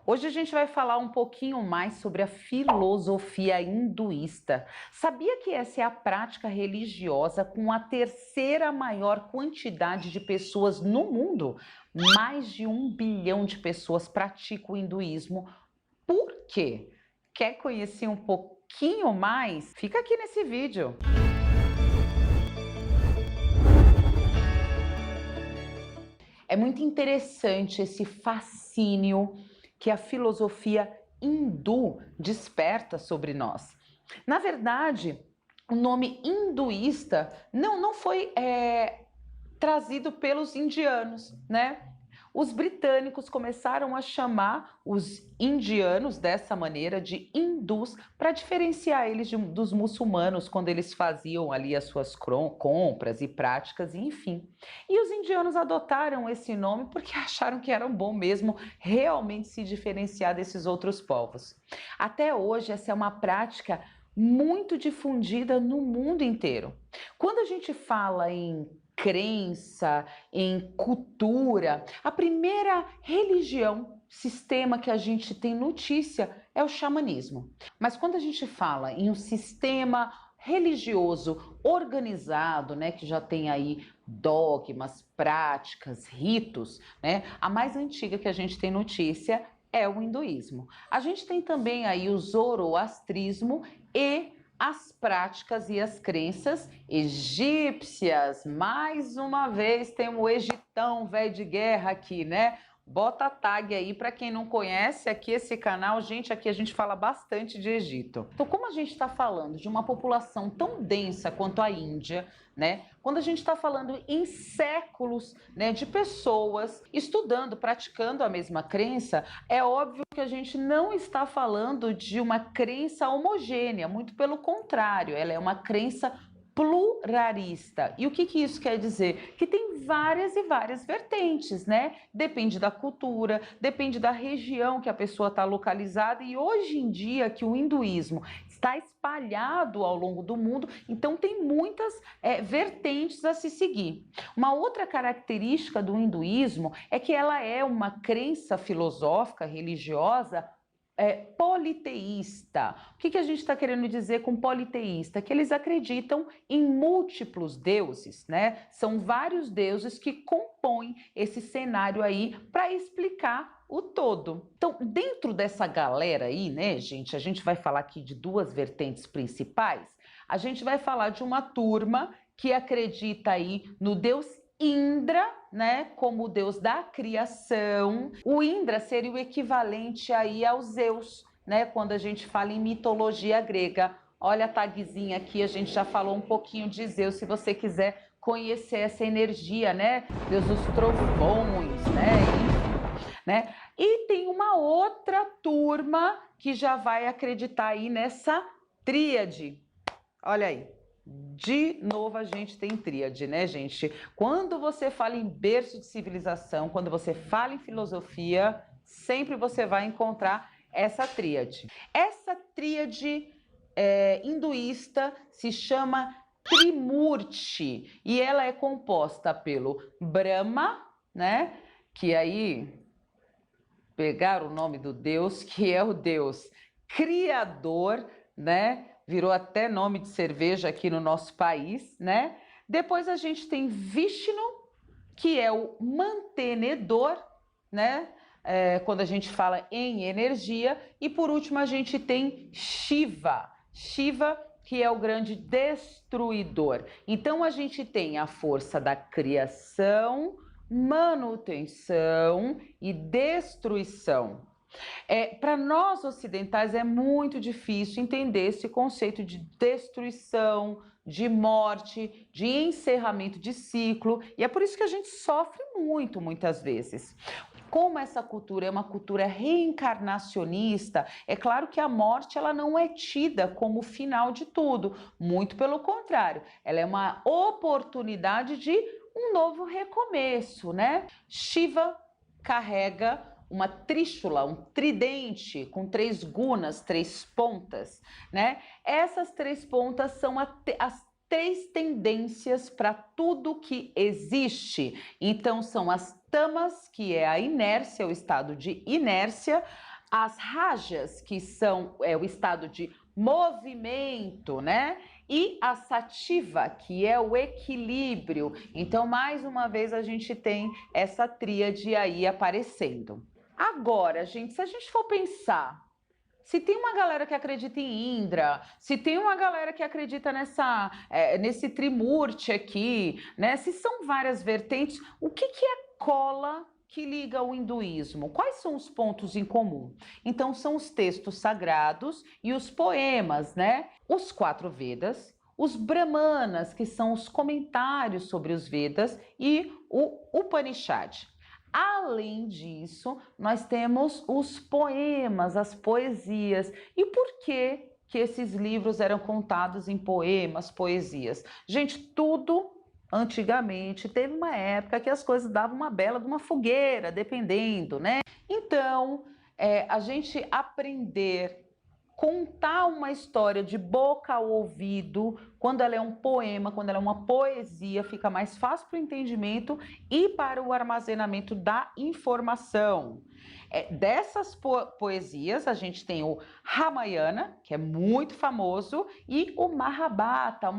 Hoje a gente vai falar um pouquinho mais sobre a filosofia hinduísta. Sabia que essa é a prática religiosa com a terceira maior quantidade de pessoas no mundo? Mais de 1 bilhão de pessoas praticam o hinduísmo. Por quê? Quer conhecer um pouquinho mais? Fica aqui nesse vídeo. É muito interessante esse fascínio que a filosofia hindu desperta sobre nós. Na verdade, o nome hinduísta não foi trazido pelos indianos, né? Os britânicos começaram a chamar os indianos dessa maneira de hindus para diferenciar eles dos muçulmanos quando eles faziam ali as suas compras e práticas, enfim. E os indianos adotaram esse nome porque acharam que era bom mesmo realmente se diferenciar desses outros povos. Até hoje, essa é uma prática muito difundida no mundo inteiro. Quando a gente fala em crença, em cultura, a primeira religião, sistema que a gente tem notícia é o xamanismo. Mas quando a gente fala em um sistema religioso organizado, né, que já tem aí dogmas, práticas, ritos, né, a mais antiga que a gente tem notícia é o hinduísmo. A gente tem também aí o zoroastrismo e as práticas e as crenças egípcias. Mais uma vez tem o Egitão velho de guerra aqui, né? Bota a tag aí para quem não conhece aqui esse canal, gente, aqui a gente fala bastante de Egito. Então, como a gente está falando de uma população tão densa quanto a Índia, né? Quando a gente está falando em séculos, né, de pessoas estudando, praticando a mesma crença, é óbvio que a gente não está falando de uma crença homogênea, muito pelo contrário, ela é uma crença pluralista. E o que isso quer dizer? Que tem várias e várias vertentes, né? Depende da cultura, depende da região que a pessoa está localizada, e hoje em dia que o hinduísmo está espalhado ao longo do mundo, então tem muitas vertentes a se seguir. Uma outra característica do hinduísmo é que ela é uma crença filosófica, religiosa, politeísta. O que a gente está querendo dizer com politeísta? Que eles acreditam em múltiplos deuses, né? São vários deuses que compõem esse cenário aí para explicar o todo. Então, dentro dessa galera aí, né, gente, a gente vai falar aqui de duas vertentes principais. A gente vai falar de uma turma que acredita aí no deus Indra, né, como o deus da criação. O Indra seria o equivalente aí ao Zeus, né, quando a gente fala em mitologia grega. Olha a tagzinha aqui, a gente já falou um pouquinho de Zeus, se você quiser conhecer essa energia, né, deus dos trovões, né, enfim, né. E tem uma outra turma que já vai acreditar aí nessa tríade. Olha aí. De novo a gente tem tríade, né, gente? Quando você fala em berço de civilização, quando você fala em filosofia, sempre você vai encontrar essa tríade. Essa tríade hinduísta se chama Trimurti e ela é composta pelo Brahma, né? Que aí pegaram o nome do Deus, que é o Deus criador, né? Virou até nome de cerveja aqui no nosso país, né? Depois a gente tem Vishnu, que é o mantenedor, né? Quando a gente fala em energia. E por último a gente tem Shiva. Shiva, que é o grande destruidor. Então a gente tem a força da criação, manutenção e destruição. Para nós ocidentais é muito difícil entender esse conceito de destruição, de morte, de encerramento de ciclo, e é por isso que a gente sofre muito, muitas vezes. Como essa cultura é uma cultura reencarnacionista, é claro que a morte ela não é tida como o final de tudo, muito pelo contrário, ela é uma oportunidade de um novo recomeço, né? Shiva carrega uma trístula, um tridente com 3 gunas, 3 pontas, né? Essas 3 pontas são as 3 tendências para tudo que existe. Então são as tamas, que é a inércia, o estado de inércia, as rajas, que são o estado de movimento, né? E a sativa, que é o equilíbrio. Então, mais uma vez, a gente tem essa tríade aí aparecendo. Agora, gente, se a gente for pensar, se tem uma galera que acredita em Indra, se tem uma galera que acredita nesse Trimurti aqui, né? Se são várias vertentes, o que é cola que liga o hinduísmo? Quais são os pontos em comum? Então, são os textos sagrados e os poemas, né? Os 4 Vedas, os Brahmanas, que são os comentários sobre os Vedas, e o Upanishad. Além disso, nós temos os poemas, as poesias. E por que esses livros eram contados em poemas, poesias? Gente, tudo antigamente teve uma época que as coisas davam uma bela de uma fogueira, dependendo, né? Então, a gente aprender contar uma história de boca ao ouvido, quando ela é um poema, quando ela é uma poesia, fica mais fácil para o entendimento e para o armazenamento da informação. Dessas poesias, a gente tem o Ramayana, que é muito famoso, e o Mahabharata,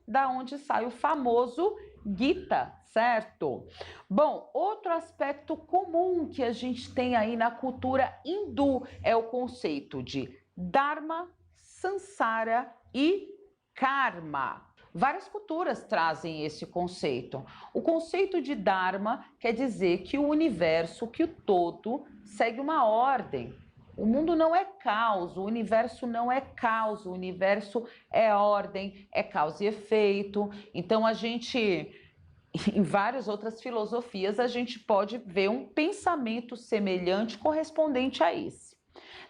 da onde sai o famoso Gita, certo? Bom, outro aspecto comum que a gente tem aí na cultura hindu é o conceito de Dharma, Sansara e Karma. Várias culturas trazem esse conceito. O conceito de Dharma quer dizer que o universo, que o todo, segue uma ordem. O mundo não é caos, o universo não é caos, o universo é ordem, é causa e efeito. Então, em várias outras filosofias, a gente pode ver um pensamento semelhante correspondente a esse.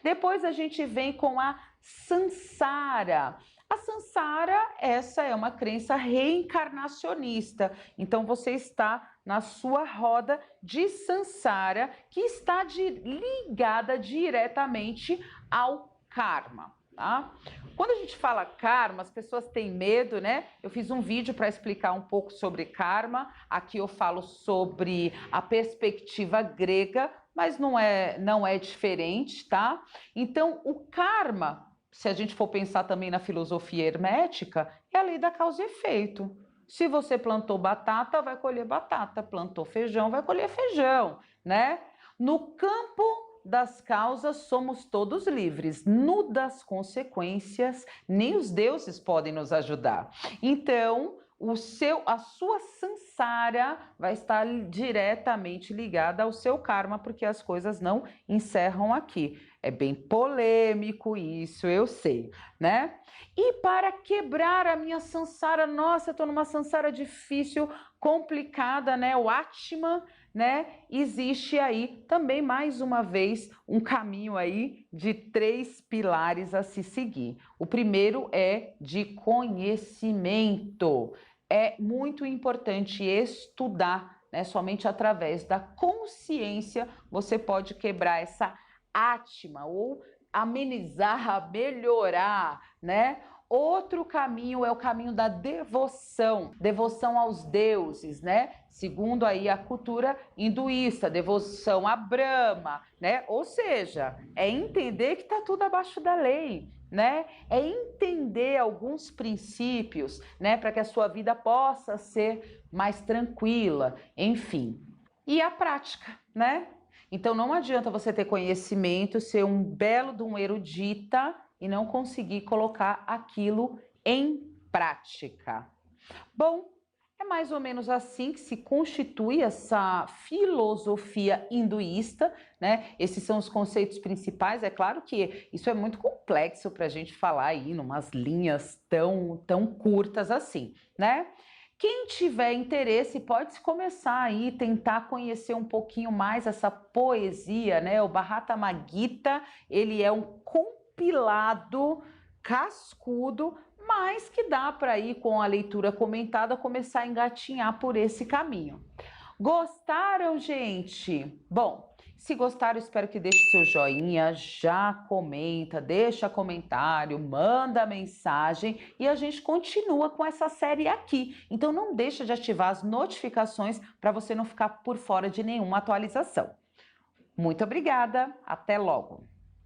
Depois a gente vem com a Sansara. A Sansara, essa é uma crença reencarnacionista. Então, você está na sua roda de Sansara, que está ligada diretamente ao karma, tá? Quando a gente fala karma, as pessoas têm medo, né? Eu fiz um vídeo para explicar um pouco sobre karma. Aqui eu falo sobre a perspectiva grega, mas não é diferente, tá? Então, o karma, se a gente for pensar também na filosofia hermética, é a lei da causa e efeito. Se você plantou batata, vai colher batata. Plantou feijão, vai colher feijão, né? No campo das causas somos todos livres. No das consequências, nem os deuses podem nos ajudar. Então, a sua sansara vai estar diretamente ligada ao seu karma, porque as coisas não encerram aqui. É bem polêmico isso, eu sei, né? E para quebrar a minha sansara, nossa, eu tô numa sansara difícil, complicada, né? O Atman, né? Existe aí também, mais uma vez, um caminho aí de 3 pilares a se seguir. O primeiro é de conhecimento. É muito importante estudar, né? Somente através da consciência você pode quebrar essa Atman ou amenizar, melhorar, né? Outro caminho é o caminho da devoção aos deuses, né? Segundo aí a cultura hinduísta, devoção a Brahma, né? Ou seja, é entender que está tudo abaixo da lei, né? É entender alguns princípios, né? Para que a sua vida possa ser mais tranquila, enfim. E a prática, né? Então não adianta você ter conhecimento, ser um belo de um erudita e não conseguir colocar aquilo em prática. Bom, é mais ou menos assim que se constitui essa filosofia hinduísta, né? Esses são os conceitos principais. É claro que isso é muito complexo para a gente falar aí, numas linhas tão curtas assim, né? Quem tiver interesse pode começar aí, tentar conhecer um pouquinho mais essa poesia, né? O Bhagavad Gita, ele é um compilado cascudo, mas que dá para ir com a leitura comentada começar a engatinhar por esse caminho. Gostaram, gente? Bom, se gostaram, espero que deixe seu joinha, já comenta, deixa comentário, manda mensagem e a gente continua com essa série aqui. Então não deixa de ativar as notificações para você não ficar por fora de nenhuma atualização. Muito obrigada, até logo!